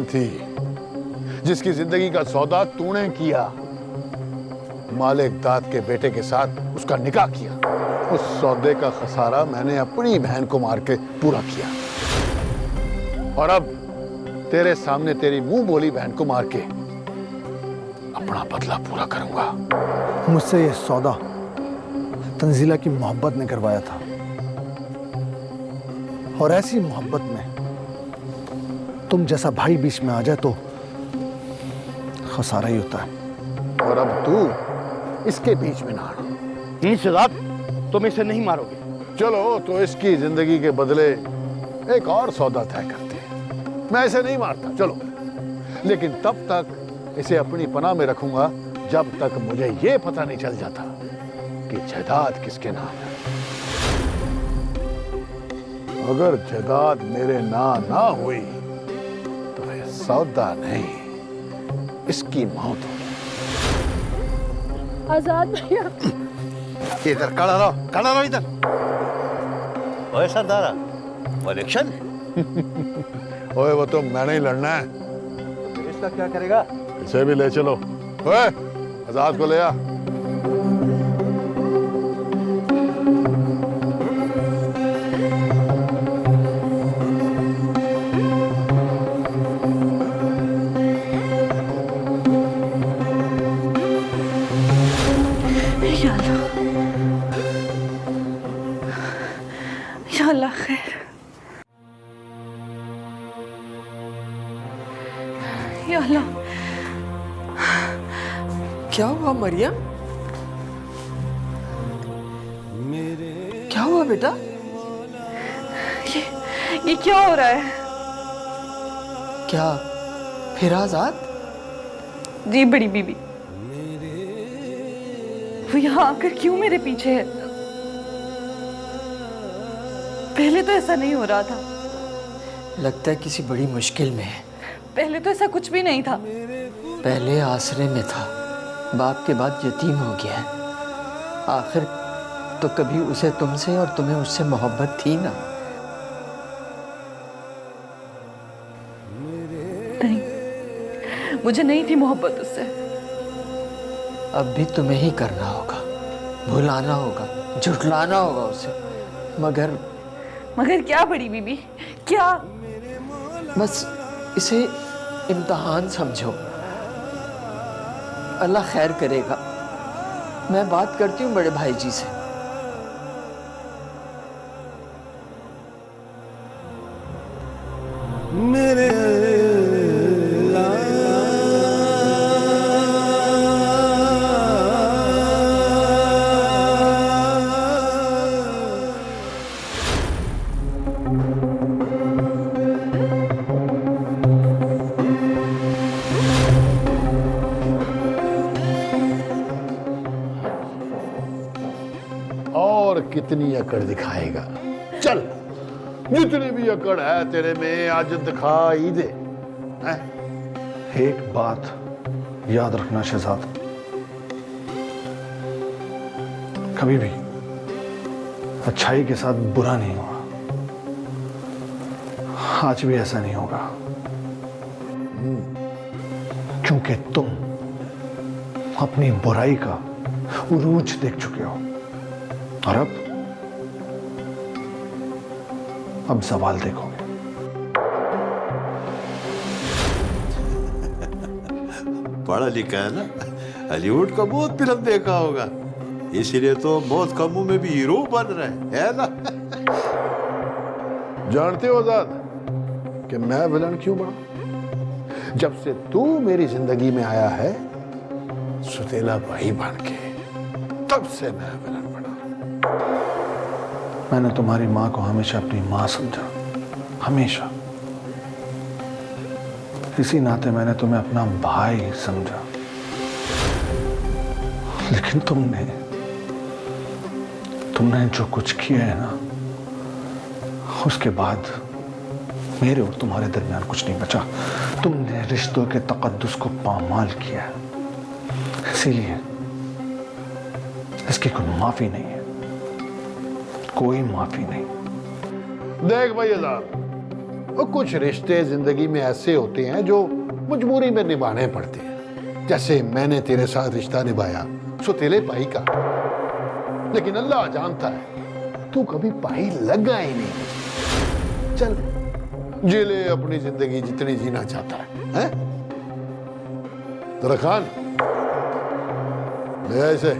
थी जिसकी जिंदगी का सौदा तूने किया। मालिक दाद के बेटे के साथ उसका निकाह किया। उस सौदे का खसारा मैंने अपनी बहन को मार के पूरा किया, और अब तेरे सामने तेरी मुंह बोली बहन को मार के अपना बदला पूरा करूंगा। मुझसे ये सौदा तंजीला की मोहब्बत ने करवाया था, और ऐसी मोहब्बत में तुम जैसा भाई बीच में आ जाए तो खसारा ही होता है। और अब तू इसके बीच में ना आना। नहीं शहजाद, तुम इसे नहीं मारोगे। चलो तो इसकी जिंदगी के बदले एक और सौदा तय करते हैं। मैं इसे नहीं मारता, चलो, लेकिन तब तक इसे अपनी पनाह में रखूंगा जब तक मुझे ये पता नहीं चल जाता कि जायदाद किसके नाम है। अगर जायदाद मेरे नाम ना हुई तो ये सौदा नहीं, इसकी मौत होगी। आजाद भैया, इधर खड़ा रहो इधर। ओए सरदारा, इलेक्शन ओए वो तो मैंने ही लड़ना है। इसका क्या करेगा? इसे भी ले चलो। ओए आजाद को ले आ। या अल्लाह खैर। या अल्लाह, क्या हुआ मरियम? क्या हुआ बेटा? ये क्या हो रहा है? क्या फिर आजाद? जी बड़ी बीबी, वो यहाँ आकर क्यों मेरे पीछे है? पहले तो ऐसा नहीं हो रहा था। लगता है किसी बड़ी मुश्किल में है। पहले तो ऐसा कुछ भी नहीं था। पहले आसरे में था, बाप के बाद यतीम हो गया है। आखिर तो कभी उसे तुमसे और तुम्हें उससे मोहब्बत थी ना? नहीं, मुझे नहीं थी मोहब्बत उससे। अब भी तुम्हें ही करना होगा, भुलाना होगा, झुठलाना होगा उसे। मगर क्या बड़ी बीबी, क्या? बस इसे इम्तिहान समझो, अल्लाह खैर करेगा। मैं बात करती हूँ बड़े भाई जी से। मेरे और कितनी अकड़ दिखाएगा? चल, जितनी भी अकड़ है तेरे में आज दिखा ही दे। हैं? एक बात याद रखना शहजाद, कभी भी अच्छाई के साथ बुरा नहीं हुआ। आज भी ऐसा नहीं होगा, क्योंकि तुम अपनी बुराई का उरूज देख चुके हो, और अब सवाल देखोगे। पढ़ा लिखा है ना, हॉलीवुड का बहुत फिल्म देखा होगा, इसीलिए तो बहुत कमों में भी हीरो बन रहे है ना। जानते हो आजाद कि मैं विलन क्यों बना? जब से तू मेरी जिंदगी में आया है सुतेला भाई बन के, तब से मैं विलन बना। मैंने तुम्हारी माँ को हमेशा अपनी माँ समझा, हमेशा। इसी नाते मैंने तुम्हें अपना भाई समझा। लेकिन तुमने जो कुछ किया है ना, उसके बाद मेरे और तुम्हारे दरमियान कुछ नहीं बचा। तुमने रिश्तों के तकद्दुस को पामाल किया है, इसीलिए इसकी कोई माफी नहीं है, कोई माफी नहीं। देख भाई आजाद, और कुछ रिश्ते जिंदगी में ऐसे होते हैं जो मजबूरी में निभाने पड़ते हैं। जैसे मैंने तेरे साथ रिश्ता निभाया सुतीले भाई का, लेकिन अल्लाह जानता है तू कभी भाई लगा ही नहीं। चल जी ले अपनी जिंदगी जितनी जीना चाहता है? जरा खान ले ऐसे।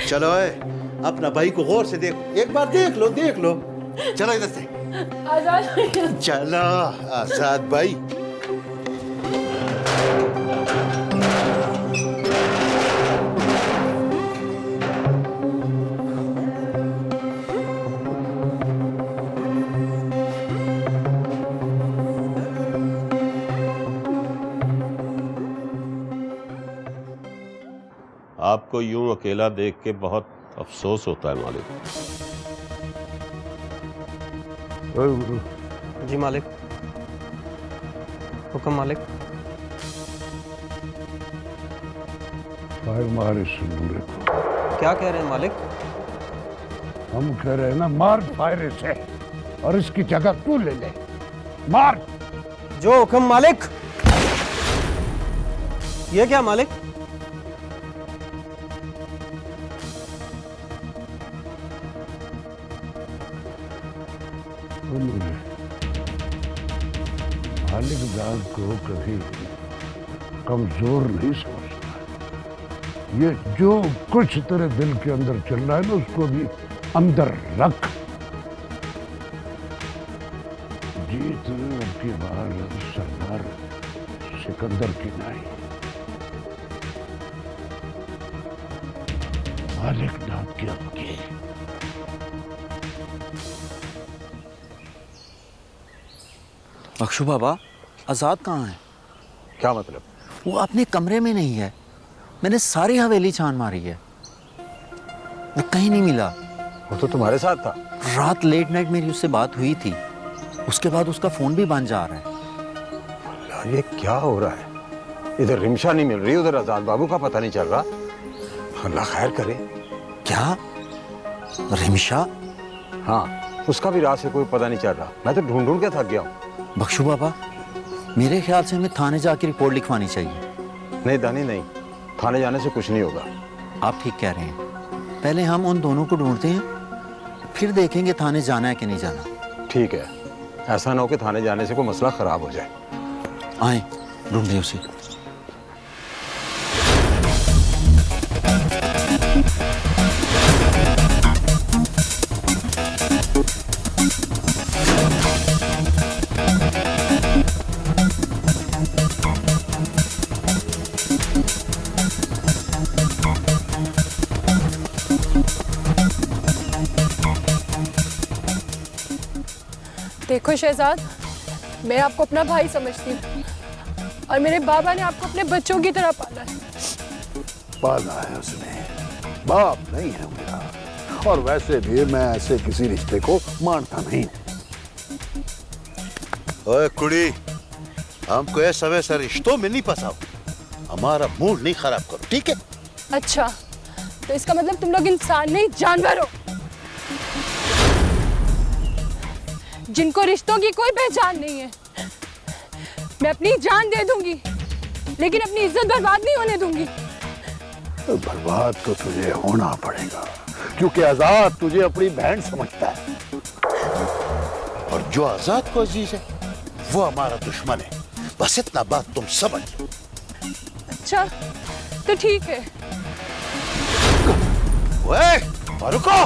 चलो अपना भाई को गौर से देखो, एक बार देख लो चलो इधर से। आजाद चलो आजाद भाई। आपको यूं अकेला देख के बहुत अफसोस होता है मालिक। जी मालिक, हुक्म मालिक। मार इस नूरे को। क्या कह रहे हैं मालिक? हम कह रहे हैं ना, मार फायर से और इसकी जगह तू ले ले। मार। जो हुक्म मालिक। ये क्या मालिक? मालिक जात को कभी कमजोर नहीं समझना। ये जो कुछ तेरे दिल के अंदर चल रहा है ना, उसको भी अंदर रख। जीत अब की बार सरदार सिकंदर की नहीं, मालिक नाथ की आपकी। बख्शू बाबा, आजाद कहाँ है? क्या मतलब? वो अपने कमरे में नहीं है। मैंने सारी हवेली छान मारी है, वो कहीं नहीं मिला। वो तो तुम्हारे साथ था। रात लेट नाइट मेरी उससे बात हुई थी, उसके बाद उसका फोन भी बंद जा रहा है। यार ये क्या हो रहा है? इधर रिमशा नहीं मिल रही, उधर आजाद बाबू का पता नहीं चल रहा। अल्लाह खैर करे। क्या रिमशा? हाँ, उसका भी रात से कोई पता नहीं चल रहा। मैं तो ढूंढ ढूंढ के थक गया हूँ। बख्शू बाबा, मेरे ख्याल से हमें थाने जाके रिपोर्ट लिखवानी चाहिए। नहीं दानी नहीं, थाने जाने से कुछ नहीं होगा। आप ठीक कह रहे हैं। पहले हम उन दोनों को ढूंढते हैं, फिर देखेंगे थाने जाना है कि नहीं जाना। ठीक है, ऐसा ना हो कि थाने जाने से कोई मसला खराब हो जाए। आए ढूंढे उसे। देखो शहजाद, मैं आपको अपना भाई समझती हूँ और मेरे बाबा ने आपको अपने बच्चों की तरह पाला है। पाला है उसने, बाप नहीं है मेरा। और वैसे भी मैं ऐसे किसी रिश्ते को मानता नहीं। ओए कुड़ी, हमको ये समय से रिश्तों में नहीं फंसाओ, हमारा मूड नहीं खराब करो, ठीक है? अच्छा, तो इसका मतलब तुम लोग इंसान नहीं जानवर हो, जिनको रिश्तों की कोई पहचान नहीं है। मैं अपनी जान दे दूंगी, लेकिन अपनी इज्जत बर्बाद नहीं होने दूंगी। तो बर्बाद तो तुझे होना पड़ेगा, क्योंकि आजाद तुझे अपनी बहन समझता है। और जो आजाद को अजीज है वो हमारा दुश्मन है, बस इतना बात तुम समझ लो। अच्छा, तो ठीक है। ओए, रुको।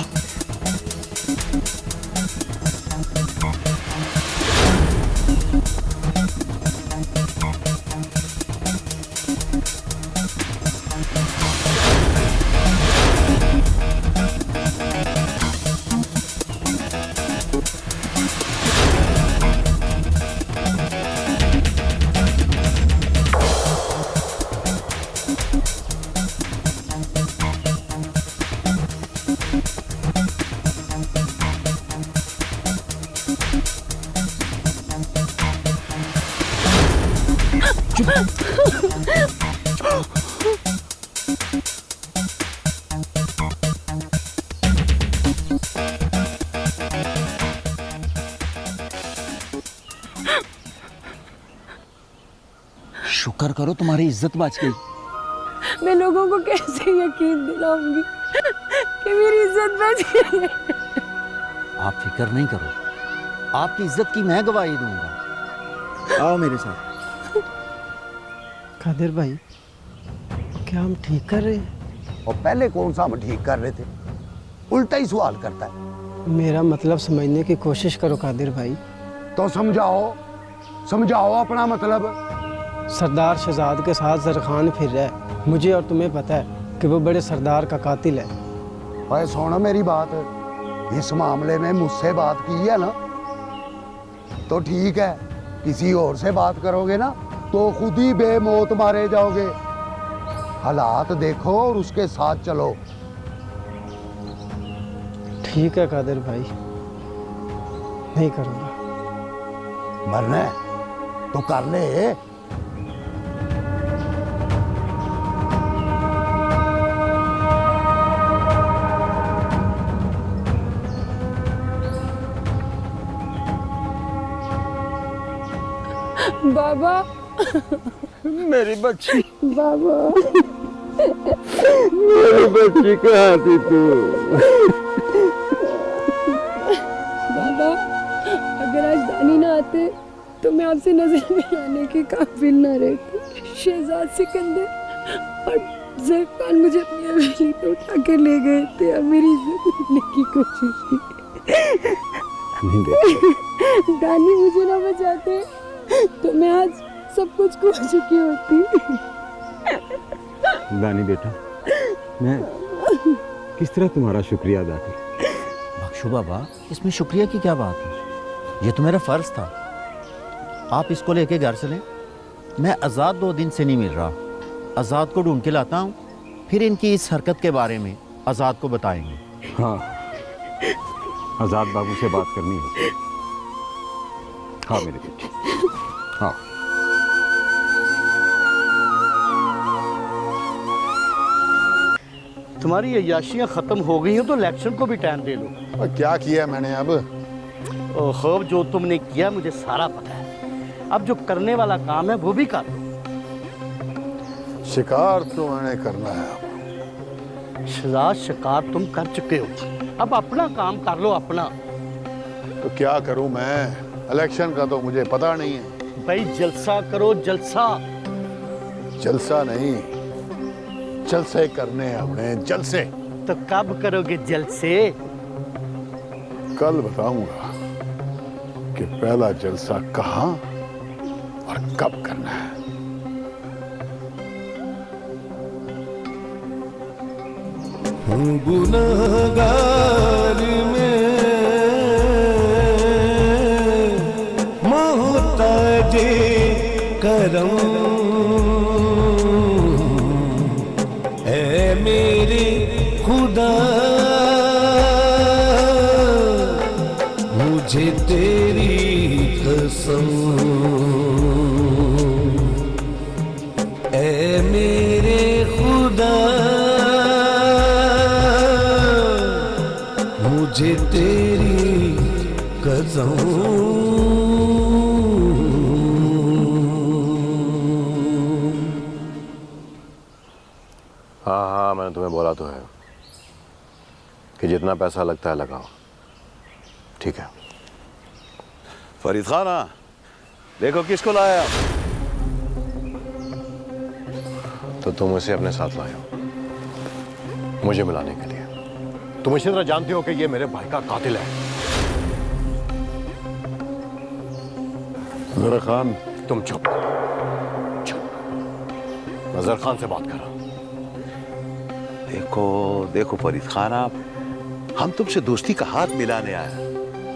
शुक्र करो तुम्हारी इज्जत बच गई। मैं लोगों को कैसे यकीन दिलाऊंगी कि मेरी इज्जत बच गई है? आप फिक्र नहीं करो, आपकी इज्जत की मैं गवाही दूंगा। आओ मेरे साथ। कादिर भाई, क्या हम ठीक कर रहे हैं? और पहले कौन सा हम ठीक कर रहे थे? उल्टा ही सवाल करता है। मेरा मतलब समझने की कोशिश करो कादिर भाई। तो समझाओ, समझाओ अपना मतलब। सरदार शहजाद के साथ जरखान फिर रहा है। मुझे और तुम्हें पता है कि वो बड़े सरदार का कातिल है। भाई सुनो मेरी बात, इस मामले में मुझसे बात की है ना तो ठीक है, किसी और से बात करोगे ना तो खुद ही बेमौत मारे जाओगे। हालात देखो और उसके साथ चलो। ठीक है कादिर भाई, नहीं करूँगा। मरना है तो कर ले। बाबा, मेरी बच्ची, बाबा, मेरी बच्ची कहाँ थी तू? बाबा, अगर आज दानी ना आते तो मैं आपसे नजर मिलाने के काबिल ना रहती। शहजाद सिकंदर और ज़ैफ खान मुझे अपनी हवेली पे उठा के ले गए थे और मेरी इज्जत लूटने की कोशिश की। दानी मुझे ना बचाते तो मैं आज सब कुछ खो चुकी होती। दानी बेटा, मैं किस तरह तुम्हारा शुक्रिया अदा करूं? बख्शो बाबा, इसमें शुक्रिया की क्या बात है? ये तो मेरा फर्ज था। आप इसको लेके घर चलें। मैं आज़ाद 2 दिन से नहीं मिल रहा। आज़ाद को ढूंढ के लाता हूँ, फिर इनकी इस हरकत के बारे में आज़ाद को बताएंगे। हाँ, आज़ाद बाबू से बात करनी है। हाँ मेरी बेटी, हाँ। तुम्हारी अय्याशियाँ खत्म हो गई हो तो इलेक्शन को भी टाइम दे लो। और क्या किया मैंने अब? खूब जो तुमने किया मुझे सारा पता है। अब जो करने वाला काम है वो भी कर लो। शिकार तो मैंने करना है अब। शहजाद, शिकार तुम कर चुके हो, अब अपना काम कर लो अपना। तो क्या करूं मैं? इलेक्शन का तो मुझे पता नहीं है। भाई जलसा करो, जलसा। जलसा नहीं, जलसे करने हैं हमने, जलसे। तो कब करोगे जलसे? कल बताऊंगा कि पहला जलसा कहाँ और कब करना है। गुनहगार में मोहताज करम है मेरे खुदा, मुझे तेरी कसम ऐ मेरे खुदा, मुझे तेरी कसम। हाँ हाँ, मैंने तुम्हें बोला तो है कि जितना पैसा लगता है लगाओ। ठीक है। फरीद खान, देखो किसको लाया। तो तुम उसे अपने साथ लाए हो मुझे मिलाने के लिए। तुम अच्छी तरह जानते हो कि ये मेरे भाई का कातिल है। नजर खान, तुम चुप चुप। नजर खान से बात करो। देखो देखो फरीद खान, आप हम तुमसे दोस्ती का हाथ मिलाने आए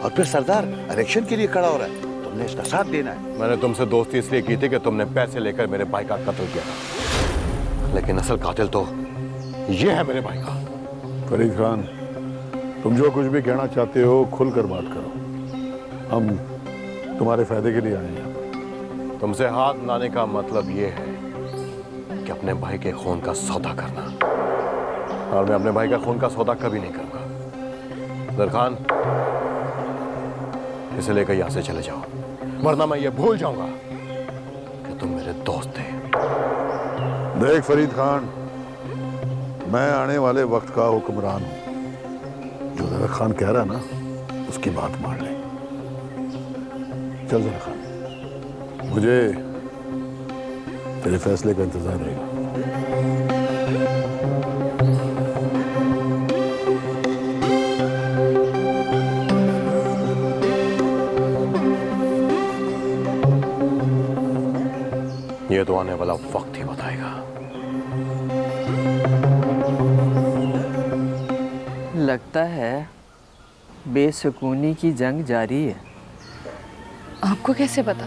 और फिर सरदार इलेक्शन के लिए खड़ा हो रहा है, तुमने इसका साथ देना है। मैंने तुमसे दोस्ती इसलिए की थी कि तुमने पैसे लेकर मेरे भाई का कत्ल किया था, लेकिन असल कातिल तो ये है मेरे भाई का। फरीद खान, तुम जो कुछ भी कहना चाहते हो खुलकर बात करो। हम तुम्हारे फायदे के लिए आए हैं। तुमसे हाथ मिलाने का मतलब ये है कि अपने भाई के खून का सौदा करना, और मैं अपने भाई का खून का सौदा कभी नहीं करूंगा। नजर खान, इसे लेकर यहां से चले जाओ, वरना मैं ये भूल जाऊंगा कि तुम मेरे दोस्त थे। देख फरीद खान, मैं आने वाले वक्त का हुक्मरान हूं। जो जरा खान कह रहा है ना, उसकी बात मान ले। चल जरा खान, मुझे तेरे फैसले का इंतजार रहेगा। ये तो आने वाला वक्त ही बताएगा। लगता है बेसुकूनी की जंग जारी है। आपको कैसे पता?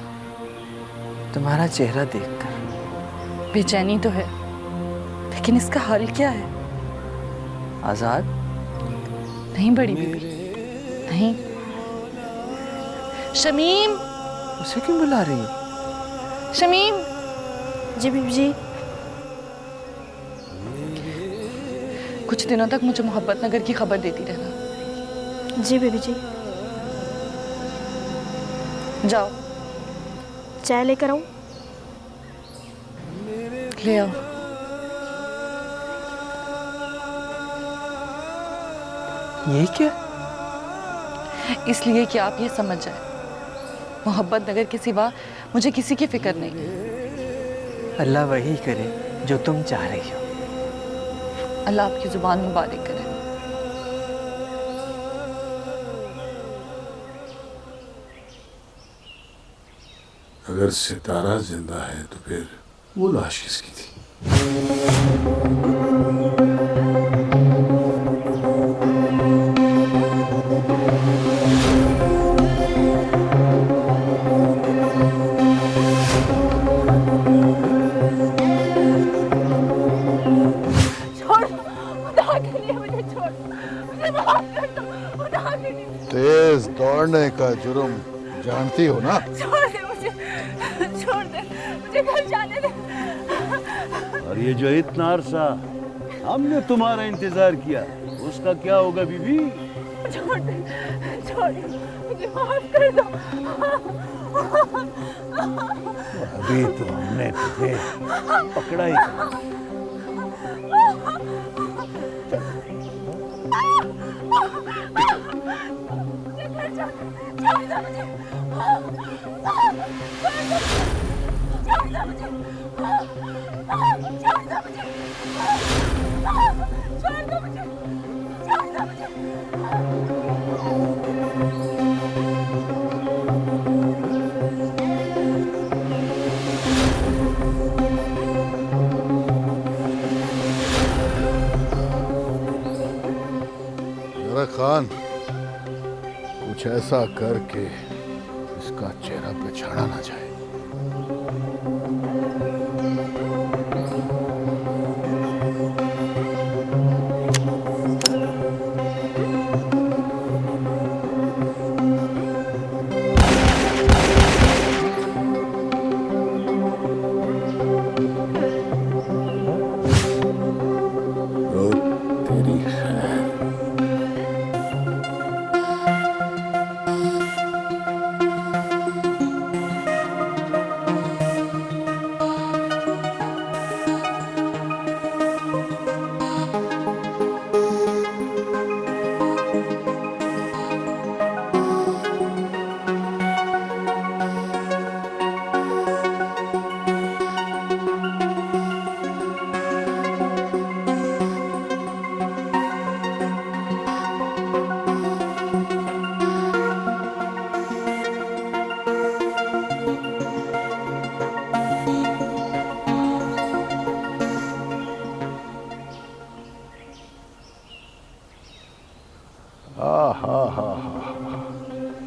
तुम्हारा चेहरा देखकर। बेचैनी तो है, लेकिन इसका हल क्या है? आजाद? नहीं बड़ी बीबी, नहीं। शमीम! उसे क्यों बुला रही है? शमीम! जी बीबी जी। कुछ दिनों तक मुझे मोहब्बत नगर की खबर देती रहना। जी बीबी जी। जाओ। चाय लेकर आऊं? ले आओ। ये क्या? इसलिए कि आप ये समझ जाए, मोहब्बत नगर के सिवा मुझे किसी की फिक्र नहीं। अल्लाह वही करे जो तुम चाह रही हो। अल्लाह आपकी जुबान मुबारक करे। अगर सितारा जिंदा है तो फिर वो लाश किसकी थी? तेज दौड़ने का जुर्म जानती हो ना? छोड़ दे मुझे, छोड़ दे मुझे, घर जाने दे। और ये जो इतना अरसा हमने तुम्हारा इंतजार किया, उसका क्या होगा बीबी? छोड़ दे, छोड़ दे, मुझे माफ कर दो। अभी तो हमने तुझे पकड़ा ही था। जरा खान, कुछ ऐसा करके इसका चेहरा पे छाड़ा ना जाए।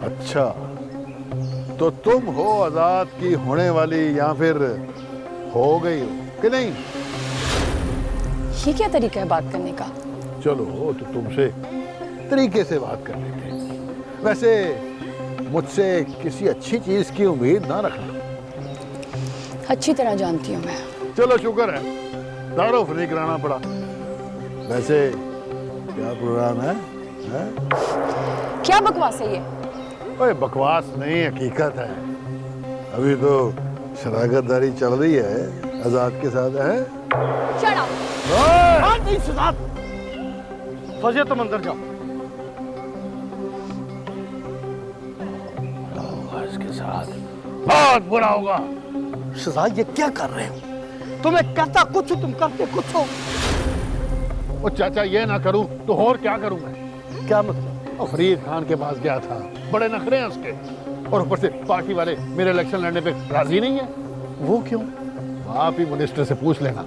अच्छा, तो तुम हो आजाद की होने वाली या फिर हो गई हो कि नहीं? ये क्या तरीका है बात करने का? चलो तो तुमसे तरीके से बात कर लेते हैं। वैसे मुझसे किसी अच्छी चीज की उम्मीद ना रखना। अच्छी तरह जानती हूँ मैं। चलो शुक्र है, तारुफ नहीं कराना पड़ा। वैसे क्या प्रोग्राम है? क्या बकवास है ये? ओए बकवास नहीं, हकीकत है। अभी तो शराकतदारी चल रही है आजाद के साथ, है? Shut up. हाँ नहीं शहजाद, फौजिया तुम अंदर जाओ। इसके साथ बहुत बुरा होगा। शहजाद ये क्या कर रहे हो? तुम्हें कहता कुछ हो, तुम करते कुछ हो। ओ चाचा, ये ना करूं तो और क्या करूं मैं? क्या मतलब? और फरीद खान के पास गया था, बड़े नखरे हैं उसके, और ऊपर से पार्टी वाले मेरे इलेक्शन लड़ने पे राजी नहीं है। वो क्यों? आप ही मिनिस्टर से पूछ लेना।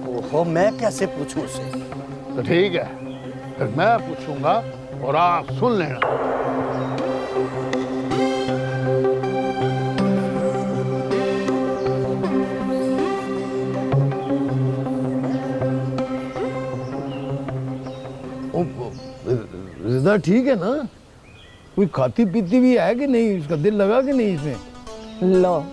ओहो, मैं कैसे पूछूं उससे? तो ठीक है, फिर मैं पूछूंगा और आप सुन लेना। रिदा ठीक है ना? कोई खाती पीती भी है कि नहीं? उसका दिल लगा कि नहीं इसमें? लो,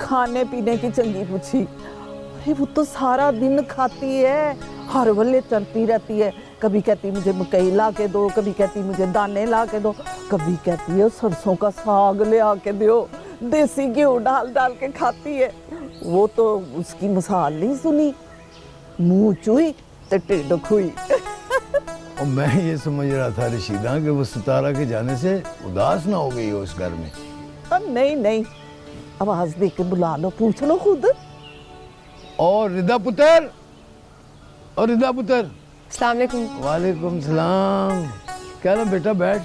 खाने पीने की चंगी पूछी। अरे वो तो सारा दिन खाती है, हर वले चलती रहती है। कभी कहती मुझे मकई ला के दो, कभी कहती मुझे दाने ला के दो, कभी कहती है सरसों का साग ले आके दो, देसी घी डाल डाल के खाती है। वो तो उसकी मिसाल नहीं सुनी, मुंह चुई तो टिड्ड खुई। और मैं ये समझ रहा था रशीदा कि वो सितारा के जाने से उदास ना हो गई हो इस घर में। नहीं नहीं, आवाज दे के बुला लो, पूछ लो खुद। और रिदा पुत्र, और रिदा पुत्र। अस्सलाम वालेकुम। वालेकुम सलाम। क्या ना बेटा, बैठ।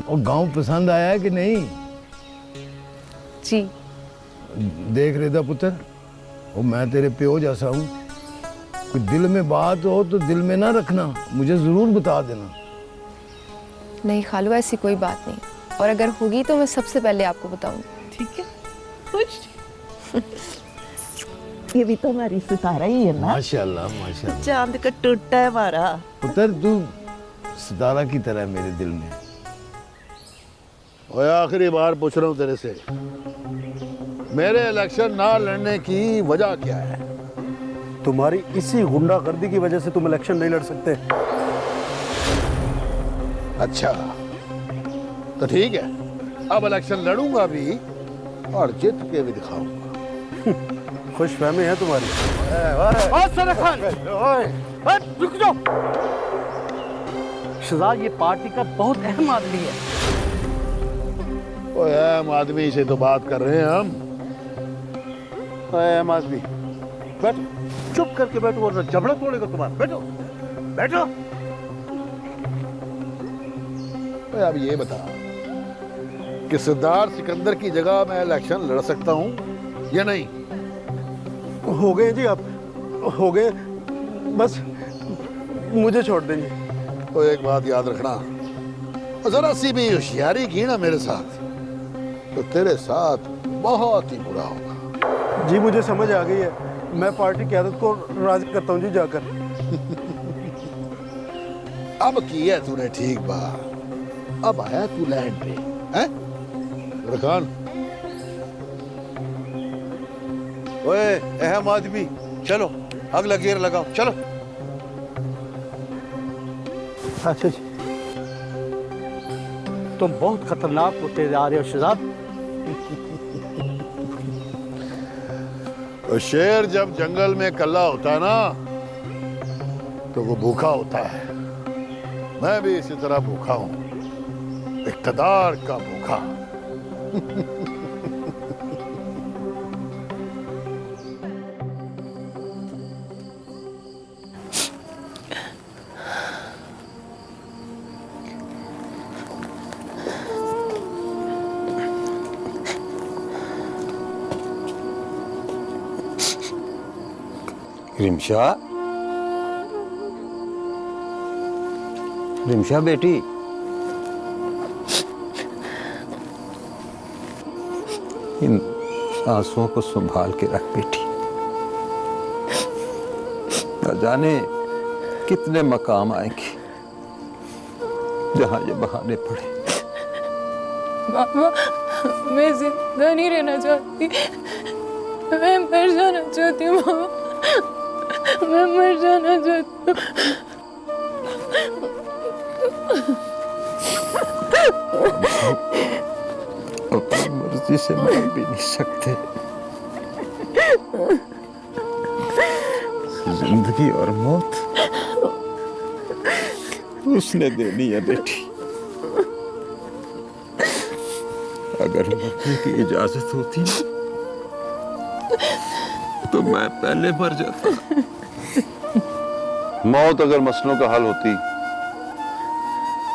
और गांव पसंद आया है कि नहीं? जी। देख रिदा पुत्र, वो मैं तेरे प्यो जैसा हूँ, कोई दिल में बात हो तो दिल में ना रखना, मुझे जरूर बता देना। नहीं खालू, ऐसी कोई बात नहीं, और अगर होगी तो मैं सबसे पहले आपको बताऊंगी। ठीक है, खुश। ये भी तो हमारी सितारा ही है ना। माशाल्लाह माशाल्लाह। चांद का टूटा है हमारा। पुत्र तू सितारा की तरह है मेरे दिल में। और आखिरी बार पूछ रहा हूँ तेरे से, मेरे इलेक्शन ना लड़ने की वजह क्या है? तुम्हारी इसी गुंडागर्दी की वजह से तुम इलेक्शन नहीं लड़ सकते। अच्छा, तो ठीक है, अब इलेक्शन लड़ूंगा भी और जीत के भी दिखाऊंगा। खुश फहमी है तुम्हारी। रुक जाओ शहजाद, ये पार्टी का बहुत अहम आदमी है। ओए, अहम आदमी से तो बात कर रहे हैं हम। अहम आदमी, बैठ, चुप करके बैठो वरना जबड़ा तोड़ेगा तुम्हारा। बैठो बैठो। ओए, अब ये बता कि सरदार सिकंदर की जगह मैं इलेक्शन लड़ सकता हूँ या नहीं? हो गए जी, आप हो गए, बस मुझे छोड़ देंगे। तो एक बात याद रखना, जरा सी भी होशियारी की ना मेरे साथ तो तेरे साथ बहुत ही बुरा होगा। जी मुझे समझ आ गई है, मैं पार्टी क़यादत को राजी करता हूँ जी जाकर। अब किया तूने ठीक बात, अब आया तू लैंड पे, हैं? रखान, ओए अहम आदमी, चलो अगला गियर लगाओ, चलो। अच्छा जी, तुम बहुत खतरनाक होते जा रहे हो शहजाद। तो शेर जब जंगल में कल्ला होता है ना तो वो भूखा होता है। मैं भी इसी तरह भूखा हूं, इक़्तिदार का भूखा। रिमशा, रिमशा बेटी, इन आंसुओं को संभाल के रख बेटी। न जाने कितने मकाम आएंगे जहां ये बहाने पड़े। बाबा, मैं जिंदा नहीं रहना चाहती, मैं मर जाना चाहती हूँ बाबा, मैं मर जाना चाहती हूँ। अपनी मर्जी से मर भी नहीं सकते। जिंदगी और मौत उसने देनी है बेटी। अगर मरने की इजाजत होती तो मैं पहले मर जाता। मौत अगर मसलों का हल होती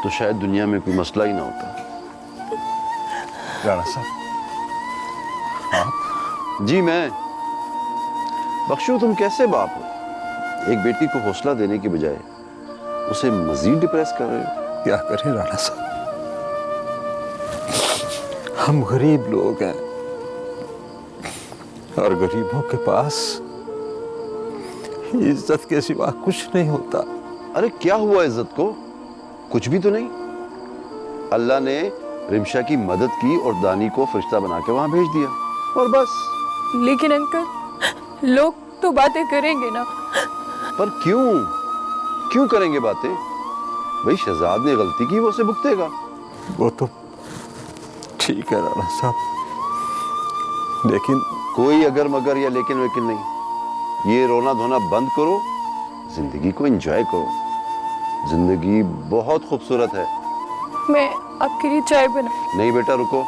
तो शायद दुनिया में कोई मसला ही ना होता। राणा साहब, आप? जी मैं। बख्शू, तुम कैसे बाप हो? एक बेटी को हौसला देने की बजाय उसे मजीद डिप्रेस कर रहे हो। क्या करें राणा साहब, हम गरीब लोग हैं और गरीबों के पास इज्जत के सिवा कुछ नहीं होता। अरे क्या हुआ इज्जत को? कुछ भी तो नहीं। अल्लाह ने रिमशा की मदद की और दानी को फरिश्ता बना के वहां भेज दिया और बस। लेकिन अंकल, लोग तो बातें करेंगे ना। पर क्यों क्यों करेंगे बातें? भाई शहजाद ने गलती की, वो उसे भुगतेगा। वो तो ठीक है राणा साहब, लेकिन कोई अगर मगर या लेकिन वेकिन नहीं। ये रोना धोना बंद करो, जिंदगी को एंजॉय करो। जिंदगी बहुत खूबसूरत है। मैं आपके लिए चाय बना। नहीं बेटा, रुको,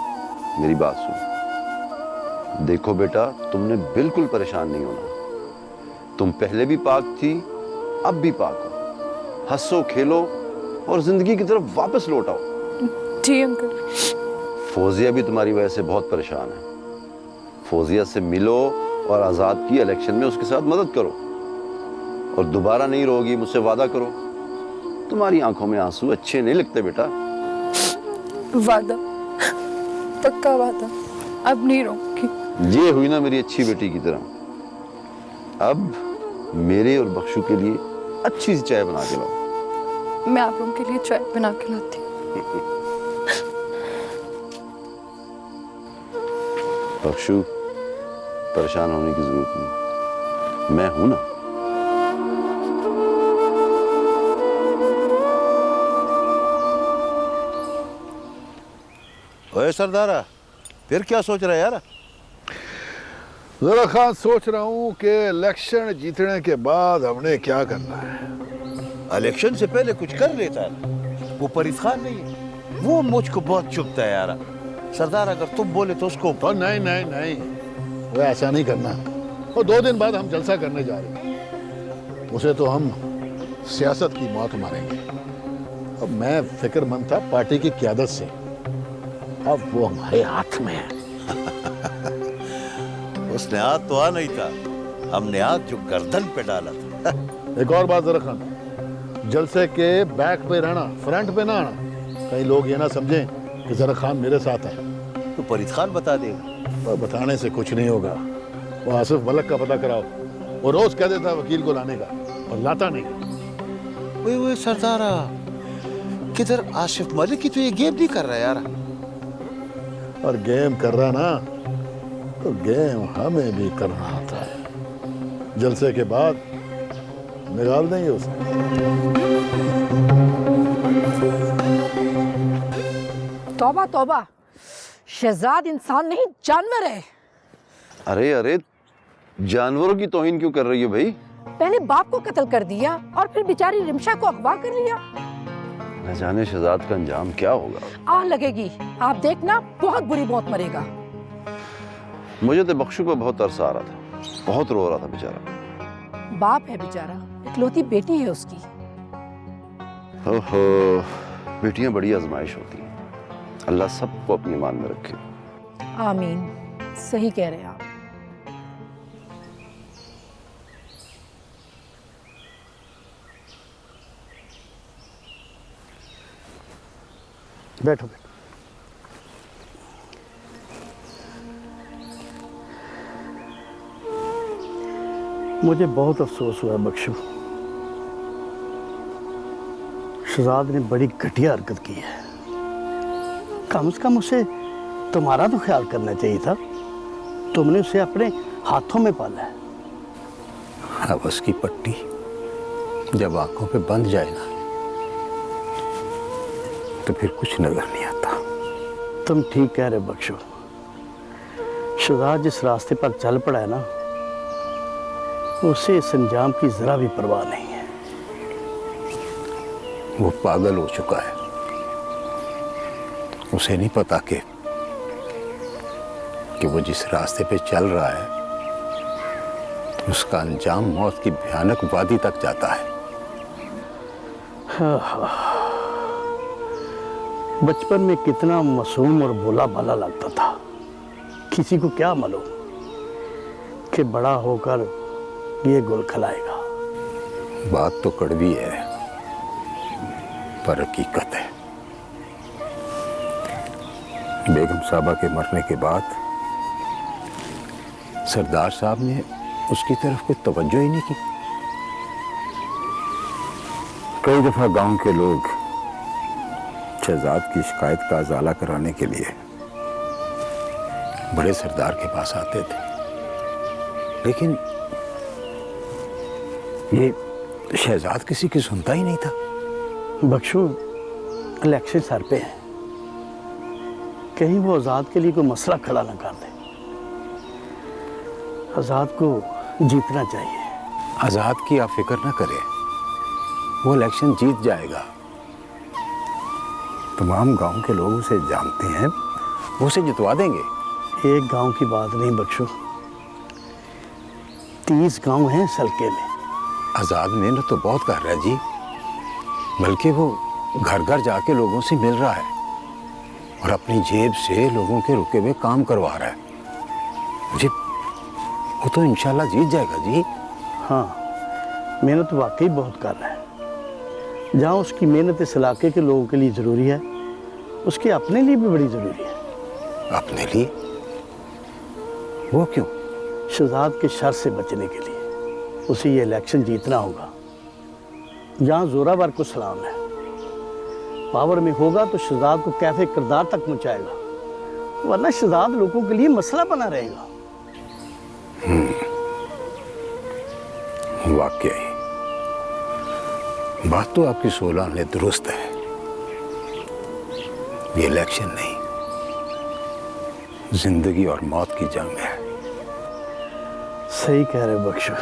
मेरी बात सुन। देखो बेटा, तुमने बिल्कुल परेशान नहीं होना। तुम पहले भी पाक थी, अब भी पाक हो। हंसो खेलो और जिंदगी की तरफ वापस लौट आओ। जी अंकल। फौजिया भी तुम्हारी वजह से बहुत परेशान है। फौजिया से मिलो और आजाद की इलेक्शन में उसके साथ मदद करो और दोबारा नहीं रोगी, मुझसे वादा करो। तुम्हारी आंखों में आंसू अच्छे नहीं लगते बेटा। वादा, पक्का वादा, अब नहीं रोऊंगी। ये हुई ना मेरी अच्छी बेटी की तरह। अब मेरे और बख्शू के लिए अच्छी सी चाय बना के लाओ। मैं आप लोगों के लिए चाय बना के लाती हूँ। बख्शू, परेशान होने की जरूरत नहीं, मैं हूं ना। ओए सरदारा, फिर क्या सोच रहा है यार? जरा खान, सोच रहा हूँ कि इलेक्शन जीतने के बाद हमने क्या करना है। इलेक्शन से पहले कुछ कर लेता है। वो फरीद खान नहीं है, वो मुझको बहुत चुभता है यार। सरदार, अगर तुम बोले तो उसको। तो नहीं नहीं नहीं, वो ऐसा नहीं करना। और 2 दिन बाद हम जलसा करने जा रहे हैं। उसे तो हम सियासत की मौत मारेंगे। अब मैं फिक्रमंद था पार्टी की क़यादत से, अब वो हमारे हाथ में है। उसने हाथ तो आ नहीं था, हमने हाथ जो गर्दन पे डाला था। एक और बात जरा खान, जलसे के बैक पे रहना, फ्रंट पे ना आना। कई लोग ये ना समझें कि जरा खान मेरे साथ है। तो फरीद खान बता देगा। पर बताने से कुछ नहीं होगा। वो आसिफ मलक का पता कराओ। वो रोज कह देता वकील को लाने का और लाता नहीं। वो सरदारा, किधर आसिफ मलिक की तो ये गेम नहीं कर रहा यार। और गेम कर रहा ना, तो गेम हमें भी करना आता है। जलसे के बाद निकाल देंगे उसे। तौबा तौबा, शहजाद इंसान नहीं जानवर है। अरे अरे, जानवरों की तौहीन क्यों कर रही हो भाई? पहले बाप को कत्ल कर दिया और फिर बेचारी रिमशा को अगवा कर लिया। न जाने शहजाद का अंजाम क्या होगा। आह लगेगी, आप देखना, बहुत बुरी मौत मरेगा। मुझे तो बख्शू पर बहुत तरस आ रहा था, बहुत रो रहा था बेचारा। बाप है बेचारा, इकलौती बेटी है उसकी। ओहो, बेटियां बड़ी आजमाइश होती हैं। अल्लाह सबको अपनी ईमान में रखे। आमीन, सही कह रहे हैं आप। बैठो बैठो। मुझे बहुत अफसोस हुआ बख्शू, शहजाद ने बड़ी घटिया हरकत की है। कम से कम उसे तुम्हारा तो ख्याल करना चाहिए था। तुमने उसे अपने हाथों में पाला है। हवस की पट्टी जब आंखों पे बंध जाए ना, तो फिर कुछ नजर नहीं आता। तुम ठीक कह रहे बख्शू, शहजाद जिस रास्ते पर चल पड़ा है ना, उसे इस अंजाम की जरा भी परवाह नहीं है। वो पागल हो चुका है। उसे नहीं पता कि वो जिस रास्ते पे चल रहा है उसका अंजाम मौत की भयानक वादी तक जाता है। बचपन में कितना मासूम और भोला भाला लगता था। किसी को क्या मालूम कि बड़ा होकर ये गुल खिलाएगा। बात तो कड़वी है पर हकीकत है। बेगम साहबा के मरने के बाद सरदार साहब ने उसकी तरफ कोई तवज्जो ही नहीं की। कई दफा गांव के लोग शहजाद की शिकायत का अजाला कराने के लिए बड़े सरदार के पास आते थे, लेकिन ये शहजाद किसी की सुनता ही नहीं था। बख्शू, इलेक्शन सर पे है, कहीं वो आज़ाद के लिए कोई मसला खड़ा ना कर दे। आज़ाद को जीतना चाहिए। आजाद की आप फिक्र ना करें, वो इलेक्शन जीत जाएगा। तमाम गांव के लोग उसे जानते हैं, वो उसे जितवा देंगे। एक गांव की बात नहीं बख्शू, 30 गांव हैं सलके में। आजाद मेहनत तो बहुत कर रहा है जी, बल्कि वो घर घर जाके लोगों से मिल रहा है और अपनी जेब से लोगों के रुके हुए काम करवा रहा है। जी वो तो इंशाल्लाह जीत जाएगा जी। हाँ, मेहनत वाकई बहुत कर रहा है। जहाँ उसकी मेहनत इस इलाके के लोगों के लिए ज़रूरी है, उसके अपने लिए भी बड़ी ज़रूरी है। अपने लिए? वो क्यों? शहजाद के शर से बचने के लिए उसे ये इलेक्शन जीतना होगा। जहाँ जोरावर को सलाम है, पावर में होगा तो शहजाद को कैफे किरदार तक पहुँचाएगा, वरना शहजाद लोगों के लिए मसला बना रहेगा। वाकई बात तो आपकी 16 ने दुरुस्त है। ये इलेक्शन नहीं, जिंदगी और मौत की जंग है। सही कह रहे बख्शू।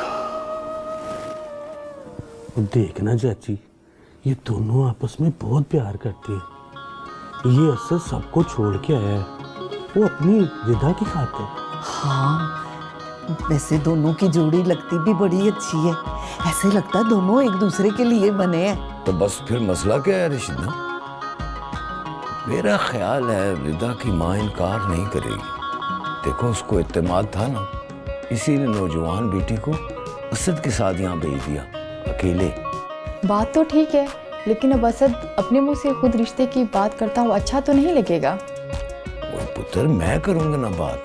देखना चाची, ये दोनों आपस में बहुत प्यार करते हैं। ये असल सबको छोड़ के आया है, वो अपनी रिदा की खातिर। हाँ, वैसे दोनों की जोड़ी लगती भी बड़ी अच्छी है। ऐसे लगता है दोनों एक दूसरे के लिए बने हैं। तो बस फिर मसला क्या है रिशिदा? मेरा ख्याल है रिदा की माँ इनकार नहीं करेगी। देखो उसको इत्तेमाद था ना, इसीलिए नौजवान बेटी को असद के साथ यहाँ भेज दिया अकेले। बात तो ठीक है, लेकिन अब असद अपने मुंह से खुद रिश्ते की बात करता हूँ, अच्छा तो नहीं लगेगा। वो पुत्र, मैं करूँगा ना बात,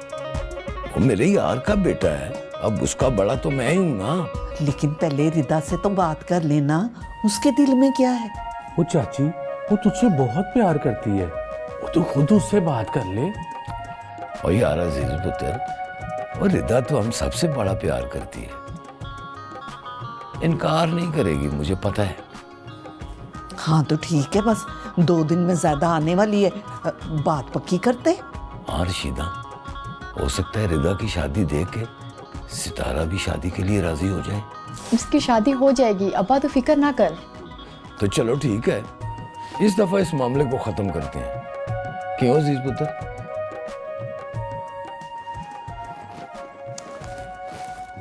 वो मेरे यार का बेटा है, अब उसका बड़ा तो मैं ही हूँ ना। लेकिन पहले रिदा से तो बात कर लेना, उसके दिल में क्या है। वो चाची, वो तुझसे बहुत प्यार करती है, वो तो खुद उससे बात कर ले। और यार अजीज पुत्र, और रिदा तो हम सबसे बड़ा प्यार करती है, इनकार नहीं करेगी, मुझे पता है। हाँ तो ठीक है, बस 2 दिन में ज्यादा आने वाली है, बात पक्की करते। हाँ रशीदा, हो सकता है रिदा की शादी देख के सितारा भी शादी के लिए राजी हो जाए। उसकी शादी हो जाएगी, अब्बा तो फिक्र ना कर। तो चलो ठीक है, इस दफा इस मामले को खत्म करते हैं। क्यों अजीज पुत्र?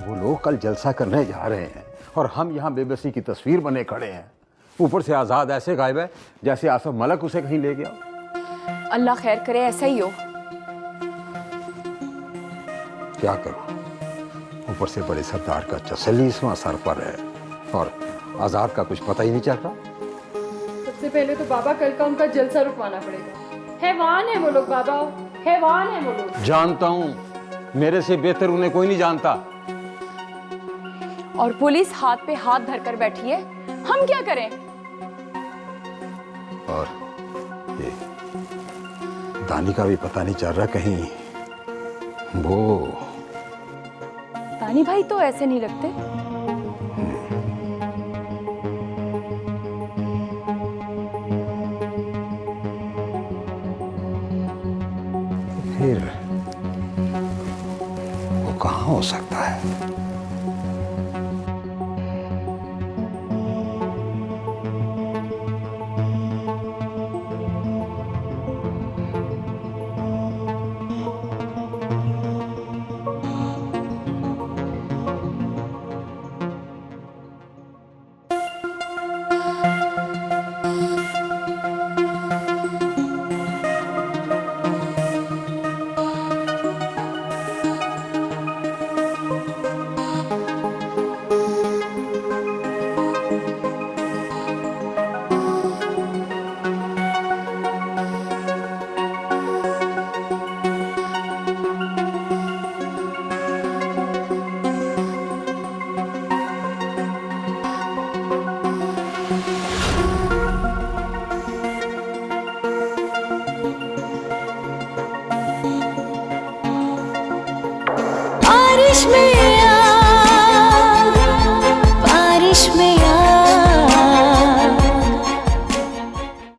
वो लोग कल जलसा करने जा रहे हैं और हम यहाँ बेबसी की तस्वीर बने खड़े हैं। ऊपर से आजाद ऐसे गायब है जैसे आसफ मलक उसे कहीं ले गया। अल्लाह खैर करे, ऐसा ही हो। क्या करूं, ऊपर से बड़े सरदार का 46वां सर पर है और आजाद का कुछ पता ही नहीं चल रहा। सबसे पहले तो बाबा कल का उनका जलसा रुकवाना पड़ेगा। हैवान है वो लोग बाबा, हैवान है वो लोग। जानता हूं, मेरे से बेहतर उन्हें कोई नहीं जानता। और पुलिस हाथ पे हाथ धरकर बैठी है, हम क्या करें? और ये दानी का भी पता नहीं चल रहा कहीं। वो दानी भाई तो ऐसे नहीं लगते। फिर वो कहाँ हो सकता है?